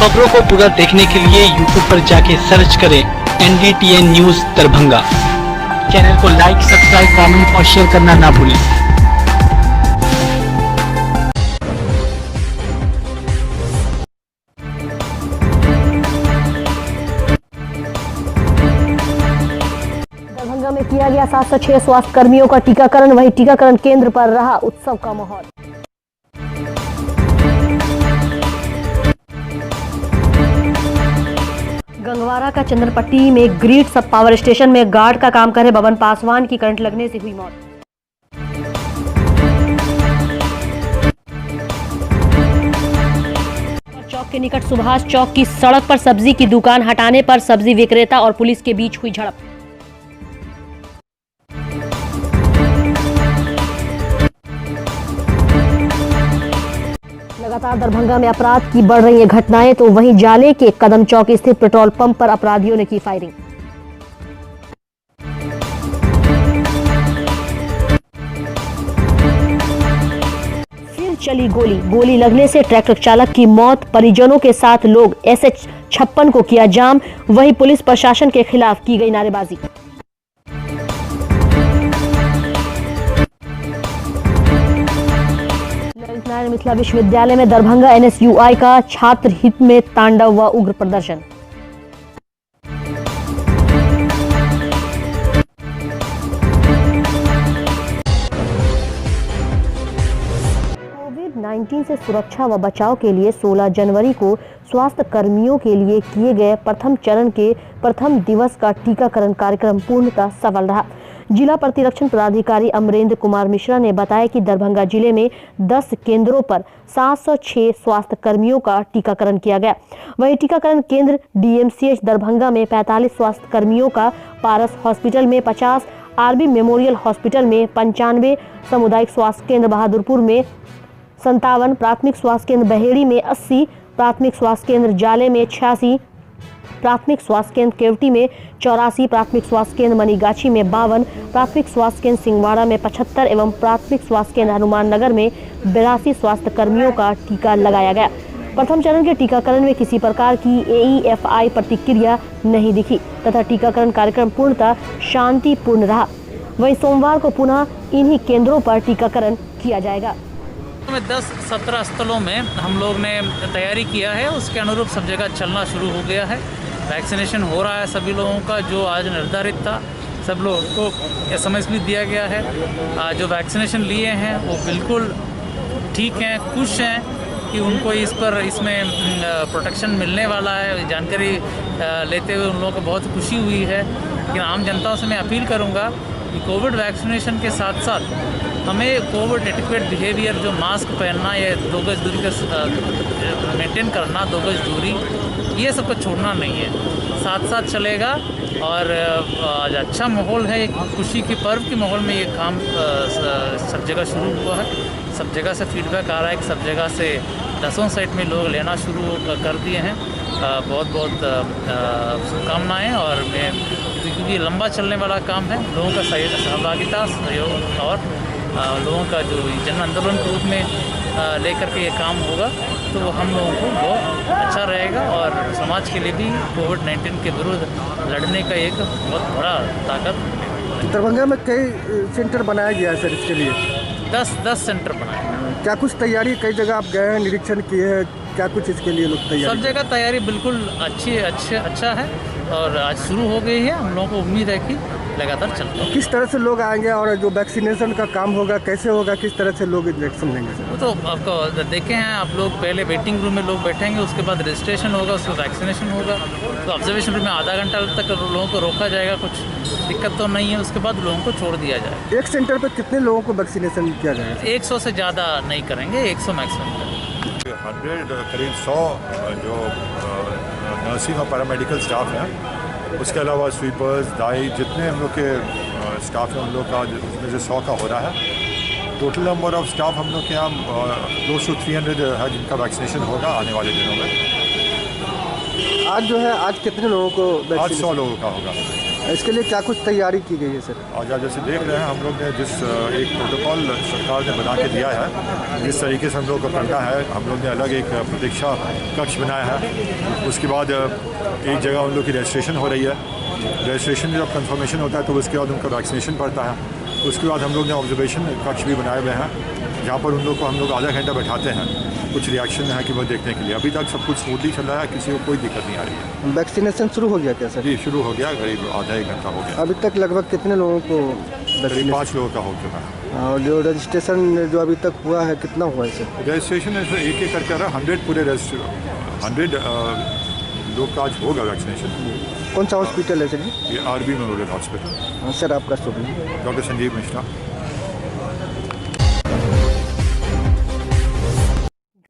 खबरों को पूरा देखने के लिए YouTube पर जाके सर्च करें NDTN न्यूज दरभंगा। चैनल को लाइक, सब्सक्राइब, कमेंट और शेयर करना ना भूलें। दरभंगा में किया गया 706 स्वास्थ्य कर्मियों का टीकाकरण। वहीं टीकाकरण केंद्र पर रहा उत्सव का माहौल। गंगवारा का चंद्रपट्टी में ग्रिड सब पावर स्टेशन में गार्ड का काम कर रहे बबन पासवान की करंट लगने से हुई मौत। चौक के निकट सुभाष चौक की सड़क पर सब्जी की दुकान हटाने पर सब्जी विक्रेता और पुलिस के बीच हुई झड़प। लगातार दरभंगा में अपराध की बढ़ रही है घटनाएं, तो वहीं जाले के कदम चौक स्थित पेट्रोल पंप पर अपराधियों ने की फायरिंग। फिर चली गोली लगने से ट्रैक्टर चालक की मौत। परिजनों के साथ लोग SH56 को किया जाम। वहीं पुलिस प्रशासन के खिलाफ की गई नारेबाजी। नारायण मिथिला विश्वविद्यालय में दरभंगा NSUI का छात्र हित में तांडव व उग्र प्रदर्शन। कोविड-19 से सुरक्षा व बचाव के लिए 16 जनवरी को स्वास्थ्य कर्मियों के लिए किए गए प्रथम चरण के प्रथम दिवस का टीकाकरण कार्यक्रम पूर्णतः सफल रहा। जिला प्रतिरक्षण पदाधिकारी अमरेंद्र कुमार मिश्रा ने बताया कि दरभंगा जिले में 10 केंद्रों पर 706 स्वास्थ्य कर्मियों का टीकाकरण किया गया। वहीं टीकाकरण केंद्र DMCH दरभंगा में 45 स्वास्थ्य कर्मियों का, पारस हॉस्पिटल में 50, RB मेमोरियल हॉस्पिटल में 95, सामुदायिक स्वास्थ्य केंद्र बहादुरपुर में 57, प्राथमिक स्वास्थ्य केंद्र बहेड़ी में 80, प्राथमिक स्वास्थ्य केंद्र जाले में 86, प्राथमिक स्वास्थ्य केंद्र केवटी में 84, प्राथमिक स्वास्थ्य केंद्र मनीगाछी में 52, प्राथमिक स्वास्थ्य केंद्र सिंगवाड़ा में 75 एवं प्राथमिक स्वास्थ्य केंद्र हनुमान नगर में 82 स्वास्थ्य कर्मियों का टीका लगाया गया। प्रथम चरण के टीकाकरण में किसी प्रकार की AEFI प्रतिक्रिया नहीं दिखी तथा टीकाकरण कार्यक्रम पूर्णतः शांतिपूर्ण रहा। वहीं सोमवार को पुनः इन्हीं केंद्रों पर टीकाकरण किया जाएगा। 10-17 स्थलों में हम लोग ने तैयारी किया है, उसके अनुरूप सब जगह चलना शुरू हो गया है। वैक्सीनेशन हो रहा है सभी लोगों का, जो आज निर्धारित था। सब लोगों को SMS भी दिया गया है। जो वैक्सीनेशन लिए हैं वो बिल्कुल ठीक हैं, खुश हैं कि उनको इसमें प्रोटेक्शन मिलने वाला है। जानकारी लेते हुए उन लोगों को बहुत खुशी हुई है। लेकिन आम जनता से मैं अपील करूँगा कि कोविड वैक्सीनेशन के साथ साथ हमें कोविड एटिक्वेट बिहेवियर, जो मास्क पहनना या 2 गज दूरी का मेंटेन करना, 2 गज दूरी, ये सब को छोड़ना नहीं है, साथ साथ चलेगा। और आज अच्छा माहौल है, एक खुशी की पर्व के माहौल में ये काम सब जगह शुरू हुआ है। सब जगह से फीडबैक आ रहा है कि सब जगह से 10 साइट में लोग लेना शुरू कर दिए हैं। बहुत बहुत शुभकामनाएँ। और मैं, क्योंकि लंबा चलने वाला काम है, लोगों का सहभागिता, सहयोग और लोगों का जो जन आंदोलन के रूप में लेकर के ये काम होगा तो हम लोगों को बहुत अच्छा रहेगा और समाज के लिए भी कोविड-19 के विरुद्ध लड़ने का एक बहुत बड़ा ताकत। दरभंगा में कई सेंटर बनाया गया है सर, इसके लिए 10 सेंटर बनाए हैं। क्या कुछ तैयारी, कई जगह आप गए हैं, निरीक्षण किए हैं, क्या कुछ इसके लिए लोग तैयारी? सब जगह तैयारी बिल्कुल अच्छा है और आज शुरू हो गई है। हम लोगों को उम्मीद है कि लगातार चलता है। किस तरह से लोग आएंगे और जो वैक्सीनेशन का काम होगा कैसे होगा, किस तरह से लोग इंजेक्शन लेंगे? वो तो आपको देखे हैं आप लोग, पहले वेटिंग रूम में लोग बैठेंगे, उसके बाद रजिस्ट्रेशन होगा, उसके वैक्सीनेशन होगा। तो ऑब्जर्वेशन रूम में आधा घंटा तक लोगों को रोका जाएगा, कुछ दिक्कत तो नहीं है। उसके बाद लोगों को छोड़ दिया जाएगा। एक सेंटर पर कितने लोगों को वैक्सीनेशन किया जाएगा? 100 से ज़्यादा नहीं करेंगे, 100 मैक्सिमम। 100 करीब 100 जो नर्सिंग और पैरामेडिकल स्टाफ हैं, उसके अलावा स्वीपर्स, दाई, जितने हम लोग के स्टाफ हैं उन लोग का, उसमें से 100 का हो रहा है। टोटल नंबर ऑफ स्टाफ हम लोग के यहाँ क्लोज टू 300 है जिनका वैक्सीनेशन होगा आने वाले दिनों में। आज जो है, आज कितने लोगों को? आज 100 लोगों का होगा। इसके लिए क्या कुछ तैयारी की गई है सर? आज आप जैसे देख रहे हैं हम लोग ने जिस एक प्रोटोकॉल सरकार ने बना के दिया है, जिस तरीके से हम लोग को करना है, हम लोग ने अलग एक प्रतीक्षा कक्ष बनाया है। उसके बाद एक जगह उन लोग की रजिस्ट्रेशन हो रही है। रजिस्ट्रेशन जब कंफर्मेशन होता है तो उसके बाद उनका वैक्सीनेशन पड़ता है। उसके बाद हम लोग ने ऑब्जर्वेशन कक्ष भी बनाए हुए हैं, जहाँ पर उन लोग को हम लोग आधा घंटा बैठाते हैं, कुछ रिएक्शन है कि वो देखने के लिए। अभी तक सब कुछ स्मूथली चल रहा है, किसी को कोई दिक्कत नहीं आ रही है। वैक्सीनेशन शुरू हो गया क्या सर? जी शुरू हो गया, करीब आधा एक घंटा हो गया। अभी तक लगभग कितने लोगों को करीब 5 लोगों का हो चुका है। और जो रजिस्ट्रेशन जो अभी तक हुआ है कितना हुआ है सर? रजिस्ट्रेशन एक एक करके आ रहा है, 100 पूरे 100 लोग का आज होगा वैक्सीनेशन। कौन सा हॉस्पिटल है सर जी? ये आरबी मेमोरियल हॉस्पिटल। हाँ सर, आपका शुभ नाम? डॉक्टर संजीव मिश्रा।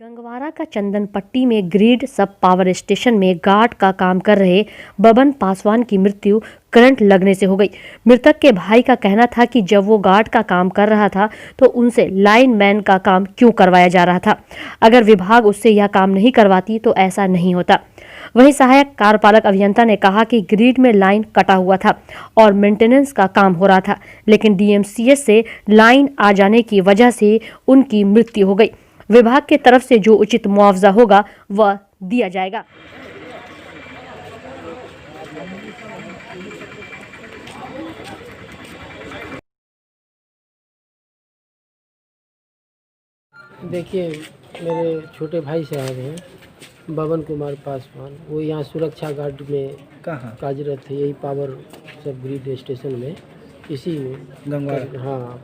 गंगवारा का चंदनपट्टी में ग्रिड सब पावर स्टेशन में गार्ड का काम कर रहे बबन पासवान की मृत्यु करंट लगने से हो गई। मृतक के भाई का कहना था कि जब वो गार्ड का काम कर रहा था तो उनसे लाइन मैन का काम क्यों करवाया जा रहा था। अगर विभाग उससे यह काम नहीं करवाती तो ऐसा नहीं होता। वहीं सहायक कार्यपालक अभियंता ने कहा कि ग्रिड में लाइन कटा हुआ था और मेंटेनेंस का काम हो रहा था, लेकिन डीएमसीएस से लाइन आ जाने की वजह से उनकी मृत्यु हो गई। विभाग के तरफ से जो उचित मुआवजा होगा वह दिया जाएगा। देखिए, मेरे छोटे भाई साहब हैं बबन कुमार पासवान, वो यहाँ सुरक्षा गार्ड में कहाँ? कार्यरत थे, यही पावर सब ग्रिड स्टेशन में, इसी गंगवारा? हाँ,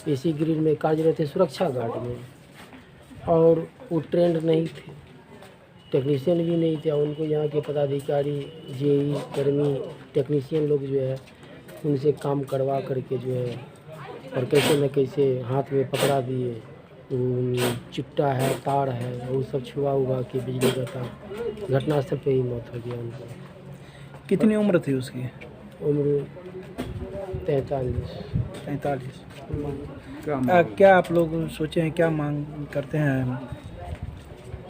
इसी ग्रिड में कार्यरत थे सुरक्षा गार्ड में। और वो ट्रेंड नहीं थे, टेक्नीशियन भी नहीं थे। उनको यहाँ के पदाधिकारी, जेई कर्मी, टेक्नीशियन लोग जो है उनसे काम करवा करके जो है और कैसे न कैसे हाथ में पकड़ा दिए। चिट्टा है, तार है, वो सब छुआ हुआ के बिजली का तार, घटनास्थल पे ही मौत हो गया उनको। कितनी उम्र थी उसकी? उम्र 43। क्या आप लोग सोचे हैं, क्या मांग करते हैं?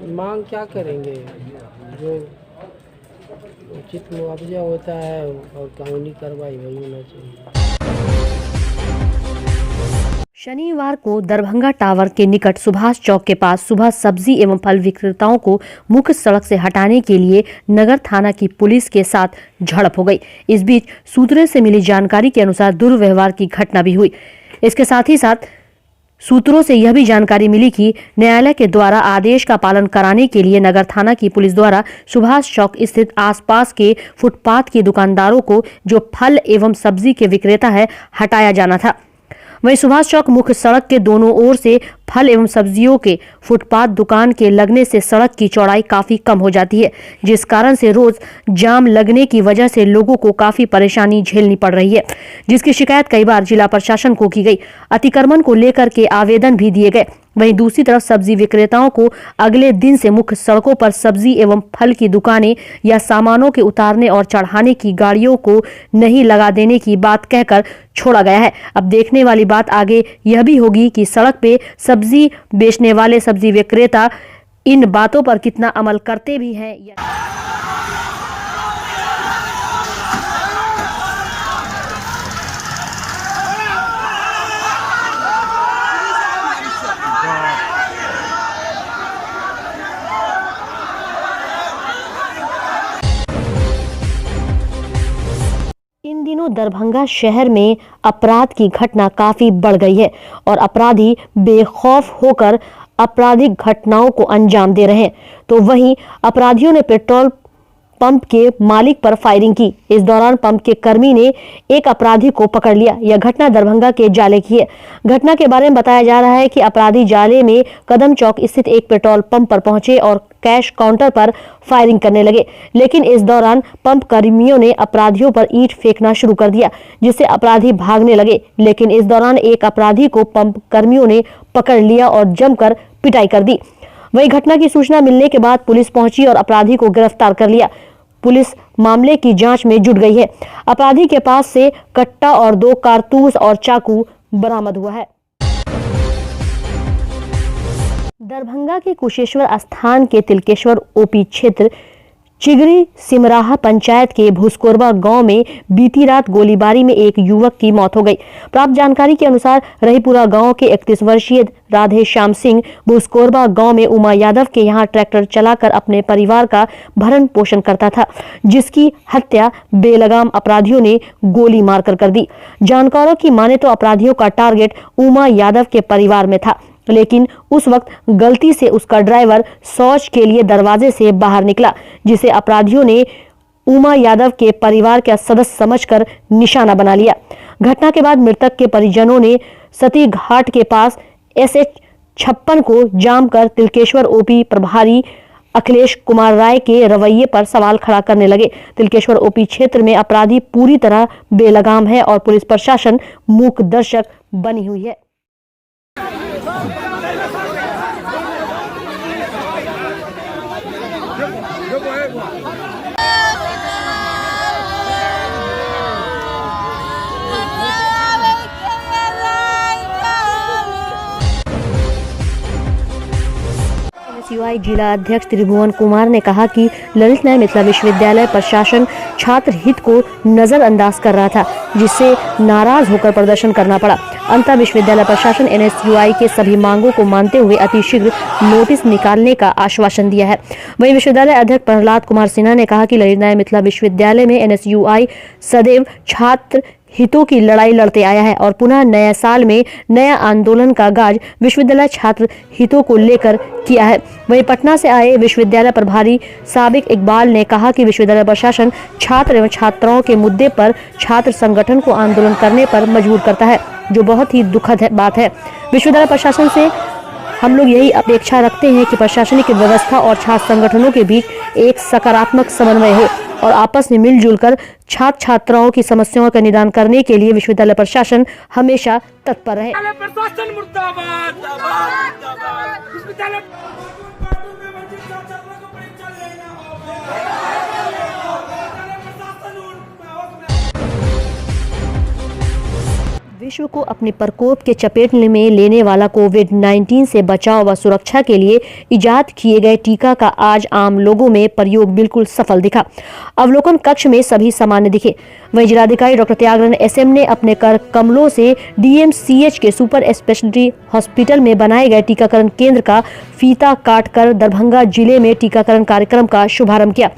मांग क्या करेंगे, जो उचित मुआवजा होता है और कानूनी कार्रवाई वही होना चाहिए। शनिवार को दरभंगा टावर के निकट सुभाष चौक के पास सुबह सब्जी एवं फल विक्रेताओं को मुख्य सड़क से हटाने के लिए नगर थाना की पुलिस के साथ झड़प हो गई। इस बीच सूत्रों से मिली जानकारी के अनुसार दुर्व्यवहार की घटना भी हुई। इसके साथ ही साथ सूत्रों से यह भी जानकारी मिली कि न्यायालय के द्वारा आदेश का पालन कराने के लिए नगर थाना की पुलिस द्वारा सुभाष चौक स्थित आसपास के फुटपाथ के दुकानदारों को, जो फल एवं सब्जी के विक्रेता है, हटाया जाना था। वहीं सुभाष चौक मुख्य सड़क के दोनों ओर से फल एवं सब्जियों के फुटपाथ दुकान के लगने से सड़क की चौड़ाई काफी कम हो जाती है, जिस कारण से रोज जाम लगने की वजह से लोगों को काफी परेशानी झेलनी पड़ रही है, जिसकी शिकायत कई बार जिला प्रशासन को की गई। अतिक्रमण को लेकर के आवेदन भी दिए गए। वहीं दूसरी तरफ सब्जी विक्रेताओं को अगले दिन से मुख्य सड़कों पर सब्जी एवं फल की दुकानें या सामानों के उतारने और चढ़ाने की गाड़ियों को नहीं लगा देने की बात कहकर छोड़ा गया है। अब देखने वाली बात आगे यह भी होगी कि सड़क पे सब्जी बेचने वाले सब्जी विक्रेता इन बातों पर कितना अमल करते भी हैं। इन दिनों दरभंगा शहर में अपराध की घटना काफी बढ़ गई है और अपराधी बेखौफ होकर आपराधिक घटनाओं को अंजाम दे रहे हैं। तो वहीं अपराधियों ने पेट्रोल पंप के मालिक पर फायरिंग की। इस दौरान पंप के कर्मी ने एक अपराधी को पकड़ लिया। यह घटना दरभंगा के जाले की है। घटना के बारे में बताया जा रहा है कि अपराधी जाले में कदम चौक स्थित एक पेट्रोल पंप पर पहुंचे और कैश काउंटर पर फायरिंग करने लगे, लेकिन इस दौरान पंप कर्मियों ने अपराधियों पर ईंट फेंकना शुरू कर दिया, जिससे अपराधी भागने लगे। लेकिन इस दौरान एक अपराधी को पंप कर्मियों ने पकड़ लिया और जमकर पिटाई कर दी। वही घटना की सूचना मिलने के बाद पुलिस पहुंची और अपराधी को गिरफ्तार कर लिया। पुलिस मामले की जांच में जुट गई है। अपराधी के पास से कट्टा और 2 कारतूस और चाकू बरामद हुआ है। दरभंगा के कुशेश्वर स्थान के तिलकेश्वर ओपी क्षेत्र चिगरी सिमराहा पंचायत के भूसकोरबा गांव में बीती रात गोलीबारी में एक युवक की मौत हो गई। प्राप्त जानकारी के अनुसार रहीपुरा गांव के 31 वर्षीय राधे श्याम सिंह भूसकोरबा गांव में उमा यादव के यहां ट्रैक्टर चलाकर अपने परिवार का भरण पोषण करता था, जिसकी हत्या बेलगाम अपराधियों ने गोली मारकर कर दी। जानकारों की माने तो अपराधियों का टारगेट उमा यादव के परिवार में था, लेकिन उस वक्त गलती से उसका ड्राइवर शौच के लिए दरवाजे से बाहर निकला, जिसे अपराधियों ने उमा यादव के परिवार का सदस्य समझकर निशाना बना लिया। घटना के बाद मृतक के परिजनों ने सती घाट के पास SH56 को जाम कर तिलकेश्वर ओपी प्रभारी अखिलेश कुमार राय के रवैये पर सवाल खड़ा करने लगे। तिलकेश्वर ओपी क्षेत्र में अपराधी पूरी तरह बेलगाम है और पुलिस प्रशासन मूक दर्शक बनी हुई है। NSUI जिला अध्यक्ष त्रिभुवन कुमार ने कहा कि ललित नारायण मिथिला विश्वविद्यालय प्रशासन छात्र हित को नजरअंदाज कर रहा था, जिससे नाराज होकर प्रदर्शन करना पड़ा। अंततः विश्वविद्यालय प्रशासन NSUI के सभी मांगों को मानते हुए अतिशीघ्र नोटिस निकालने का आश्वासन दिया है। वहीं विश्वविद्यालय अध्यक्ष प्रहलाद कुमार सिन्हा ने कहा कि ललित नारायण मिथिला विश्वविद्यालय में NSUI सदैव छात्र हितों की लड़ाई लड़ते आया है और पुनः नए साल में नया आंदोलन का आगाज विश्वविद्यालय छात्र हितों को लेकर किया है। वहीं पटना से आए विश्वविद्यालय प्रभारी साबिक इकबाल ने कहा कि विश्वविद्यालय प्रशासन छात्र एवं छात्राओं के मुद्दे पर छात्र संगठन को आंदोलन करने पर मजबूर करता है, जो बहुत ही दुखद बात है। विश्वविद्यालय प्रशासन से हम लोग यही अपेक्षा रखते हैं कि प्रशासनिक व्यवस्था और छात्र संगठनों के बीच एक सकारात्मक समन्वय हो और आपस में मिलजुल कर छात्र छात्राओं की समस्याओं का निदान करने के लिए विश्वविद्यालय प्रशासन हमेशा तत्पर रहे। विश्व को अपने प्रकोप के चपेट में लेने वाला कोविड-19 से बचाव व सुरक्षा के लिए इजाद किए गए टीका का आज आम लोगों में प्रयोग बिल्कुल सफल दिखा। अवलोकन कक्ष में सभी सामान्य दिखे। वहीं जिलाधिकारी डॉक्टर त्यागराजन SM ने अपने कर कमलों से DMCH के सुपर स्पेशलिटी हॉस्पिटल में बनाए गए टीकाकरण केंद्र का फीता काटकर दरभंगा जिले में टीकाकरण कार्यक्रम का शुभारंभ किया।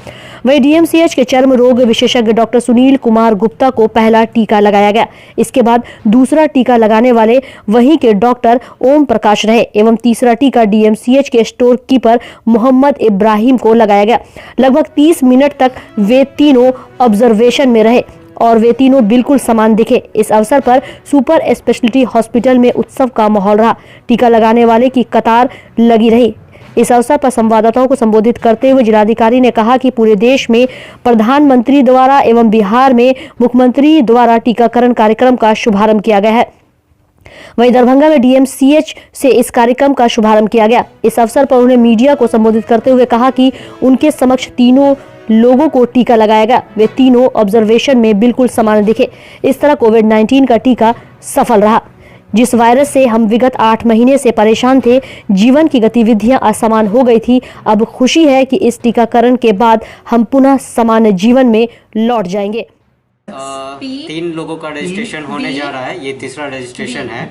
वहीं DMCH के चर्म रोग विशेषज्ञ डॉक्टर सुनील कुमार गुप्ता को पहला टीका लगाया गया। इसके बाद दूसरा टीका लगाने वाले वहीं के डॉक्टर ओम प्रकाश रहे एवं तीसरा टीका DMCH के स्टोर कीपर मोहम्मद इब्राहिम को लगाया गया। लगभग 30 मिनट तक वे तीनों ऑब्जर्वेशन में रहे और वे तीनों बिल्कुल समान दिखे। इस अवसर पर सुपर स्पेशलिटी हॉस्पिटल में उत्सव का माहौल रहा। टीका लगाने वाले की कतार लगी रही। इस अवसर पर संवाददाताओं को संबोधित करते हुए जिलाधिकारी ने कहा कि पूरे देश में प्रधानमंत्री द्वारा एवं बिहार में मुख्यमंत्री द्वारा टीकाकरण कार्यक्रम का शुभारंभ किया गया है। वहीं दरभंगा में DMCH से इस कार्यक्रम का शुभारंभ किया गया। इस अवसर पर उन्होंने मीडिया को संबोधित करते हुए कहा कि उनके समक्ष तीनों लोगों को टीका लगाया गया। वे तीनों ऑब्जर्वेशन में बिल्कुल समान दिखे। इस तरह कोविड-19 का टीका सफल रहा। जिस वायरस से हम विगत 8 महीने से परेशान थे, जीवन की गतिविधियां असमान हो गई थी, अब खुशी है कि इस टीकाकरण के बाद हम पुनः सामान्य जीवन में लौट जाएंगे। 3 लोगों का रजिस्ट्रेशन होने जा रहा है। ये तीसरा रजिस्ट्रेशन है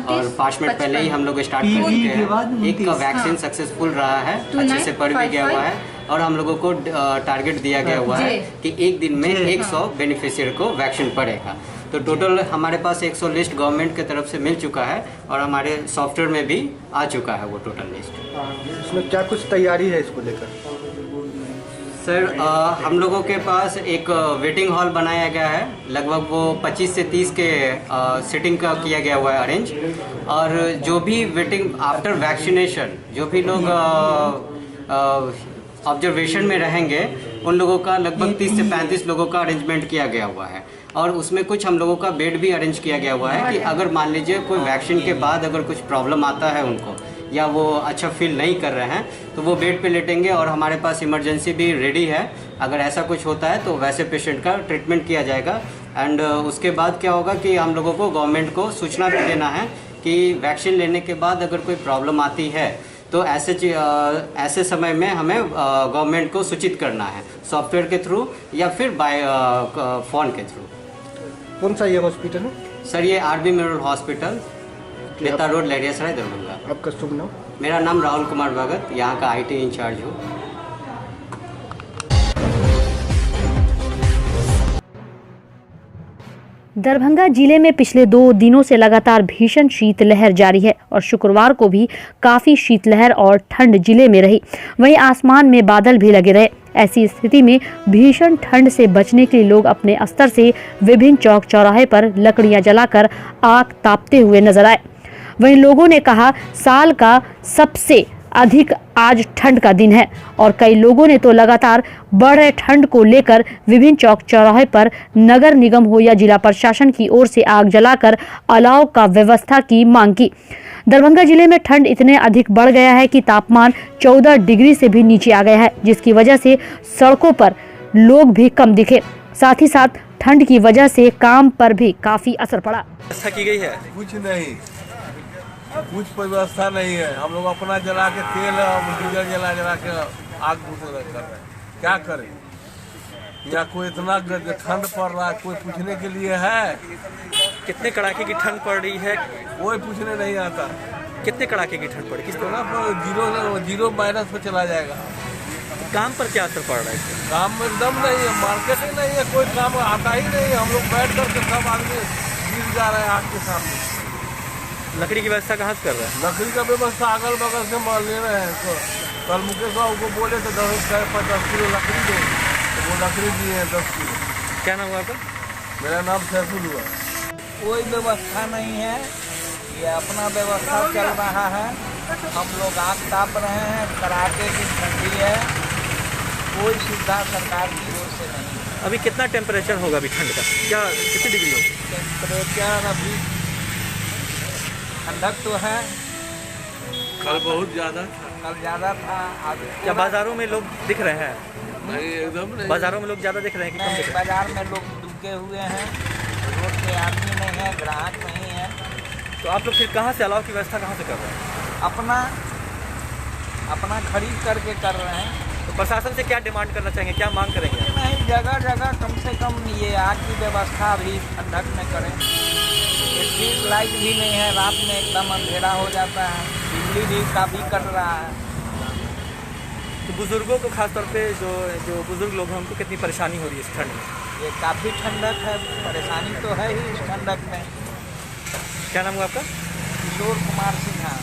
और 5 मिनट पहले ही हम लोग स्टार्ट कर चुके हैं। एक का वैक्सीन सक्सेसफुल रहा है, अच्छे से पड़ भी गया हुआ है और हम लोगों को टारगेट दिया गया हुआ है कि एक दिन में 100 बेनिफिशियरी को वैक्सीन पड़ेगा। तो टोटल हमारे पास 100 लिस्ट गवर्नमेंट की तरफ से मिल चुका है और हमारे सॉफ्टवेयर में भी आ चुका है वो टोटल लिस्ट। इसमें क्या कुछ तैयारी है इसको लेकर? सर हम लोगों के पास एक वेटिंग हॉल बनाया गया है। लगभग वो 25 से 30 के सिटिंग का किया गया हुआ है अरेंज। और जो भी वेटिंग आफ्टर वैक्सीनेशन जो भी लोग ऑब्जर्वेशन में रहेंगे उन लोगों का लगभग 30 से 35 लोगों का अरेंजमेंट किया गया हुआ है। और उसमें कुछ हम लोगों का बेड भी अरेंज किया गया हुआ है कि अगर मान लीजिए कोई वैक्सीन के बाद अगर कुछ प्रॉब्लम आता है उनको या वो अच्छा फील नहीं कर रहे हैं तो वो बेड पे लेटेंगे और हमारे पास इमरजेंसी भी रेडी है। अगर ऐसा कुछ होता है तो वैसे पेशेंट का ट्रीटमेंट किया जाएगा। एंड उसके बाद क्या होगा कि हम लोगों को गवर्नमेंट को सूचना भी देना है कि वैक्सीन लेने के बाद अगर कोई प्रॉब्लम आती है तो ऐसे समय में हमें गवर्नमेंट को सूचित करना है, सॉफ्टवेयर के थ्रू या फिर बाय फ़ोन के थ्रू। कौन सा ये हॉस्पिटल है? सर ये आरबी मेमोरियल हॉस्पिटल, नेता रोड, लहरियासराय, दरभंगा। आपका शुभ नाम? मेरा नाम राहुल कुमार भगत, यहाँ का IT इंचार्ज हूँ। दरभंगा जिले में पिछले 2 दिनों से लगातार भीषण शीतलहर जारी है और शुक्रवार को भी काफी शीतलहर और ठंड जिले में रही। वहीं आसमान में बादल भी लगे रहे। ऐसी स्थिति में भीषण ठंड से बचने के लिए लोग अपने स्तर से विभिन्न चौक चौराहे पर लकड़ियां जलाकर आग तापते हुए नजर आए। वहीं लोगों ने कहा साल का सबसे अधिक आज ठंड का दिन है और कई लोगों ने तो लगातार बढ़ रहे ठंड को लेकर विभिन्न चौक चौराहे पर नगर निगम हो या जिला प्रशासन की ओर से आग जलाकर अलाव का व्यवस्था की मांग की। दरभंगा जिले में ठंड इतने अधिक बढ़ गया है कि तापमान 14 डिग्री से भी नीचे आ गया है, जिसकी वजह से सड़कों पर लोग भी कम दिखे। साथ ही साथ ठंड की वजह से काम पर भी काफी असर पड़ा। व्यवस्था की गई है? कुछ नहीं, कुछ व्यवस्था नहीं है। हम लोग अपना जला के तेल और डीजल जला के आग बुझा कर रहे हैं। क्या करें? या कोई इतना ठंड पड़ रहा है, कोई पूछने के लिए है? कितने कड़ाके की ठंड पड़ रही है? कोई पूछने नहीं आता। कितने कड़ाके की ठंड पड़ी? किस पर जीरो माइनस पे चला जाएगा। काम पर क्या असर पड़ रहा है? काम में दम नहीं है, मार्केट नहीं है, कोई काम आता ही नहीं है। हम लोग बैठ करके सब आदमी गिर जा रहे हैं आग के सामने। लकड़ी की व्यवस्था कहाँ से कर रहे हैं? लकड़ी का व्यवस्था अगल बगल से ले रहे हैं। तो कल मुकेश बाबू को बोले तो 10 किलो लकड़ी दे, तो वो लकड़ी दिए हैं 10 किलो। क्या नाम हुआ आपका? मेरा नाम सैफुल हुआ। कोई व्यवस्था नहीं है, ये अपना व्यवस्था चल रहा है। हम लोग आग ताप रहे हैं, कड़ाके की ठंडी है, कोई सुविधा सरकार की ओर से नहीं। अभी कितना टेम्परेचर होगा अभी ठंड का? क्या कितनी डिग्री होगी टेम्परेचर? अभी ठंडक तो है, कल बहुत ज़्यादा था। कल ज़्यादा था। अभी क्या बाजारों में लोग दिख रहे हैं? नहीं, एकदम नहीं। बाजारों में लोग ज़्यादा दिख रहे हैं कि कम दिख रहे हैं? बाजार में लोग डूबे हुए हैं, रोड पे आदमी नहीं है, ग्राहक नहीं है। तो आप लोग फिर कहाँ से अलाव की व्यवस्था कहाँ से कर रहे हैं? अपना खरीद करके कर रहे हैं। तो प्रशासन से क्या डिमांड करना चाहेंगे, क्या मांग करेंगे? नहीं, जगह जगह कम से कम ये आग की व्यवस्था भी ठंडक में करें। स्ट्रीट लाइट भी नहीं है, रात में एकदम अंधेरा हो जाता है, बिजली भी काफ़ी कट रहा है। तो बुजुर्गों को खासतौर पे जो बुजुर्ग लोग हैं उनको कितनी परेशानी हो रही है इस ठंड में? ये काफ़ी ठंडक है, परेशानी तो है ही इस ठंडक में। क्या नाम हुआ आपका? किशोर कुमार सिन्हा।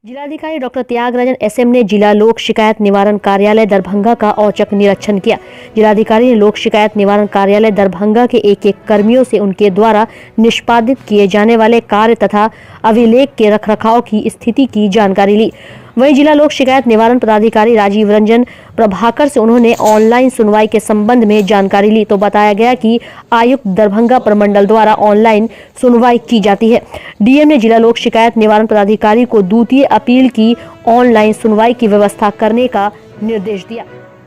जिलाधिकारी डॉक्टर त्यागराजन SM ने जिला लोक शिकायत निवारण कार्यालय दरभंगा का औचक निरीक्षण किया। जिलाधिकारी ने लोक शिकायत निवारण कार्यालय दरभंगा के एक कर्मियों से उनके द्वारा निष्पादित किए जाने वाले कार्य तथा अभिलेख के रखरखाव की स्थिति की जानकारी ली। वहीं जिला लोक शिकायत निवारण पदाधिकारी राजीव रंजन प्रभाकर से उन्होंने ऑनलाइन सुनवाई के संबंध में जानकारी ली तो बताया गया कि आयुक्त दरभंगा प्रमंडल द्वारा ऑनलाइन सुनवाई की जाती है। DM ने जिला लोक शिकायत निवारण पदाधिकारी को द्वितीय अपील की ऑनलाइन सुनवाई की व्यवस्था करने का निर्देश दिया।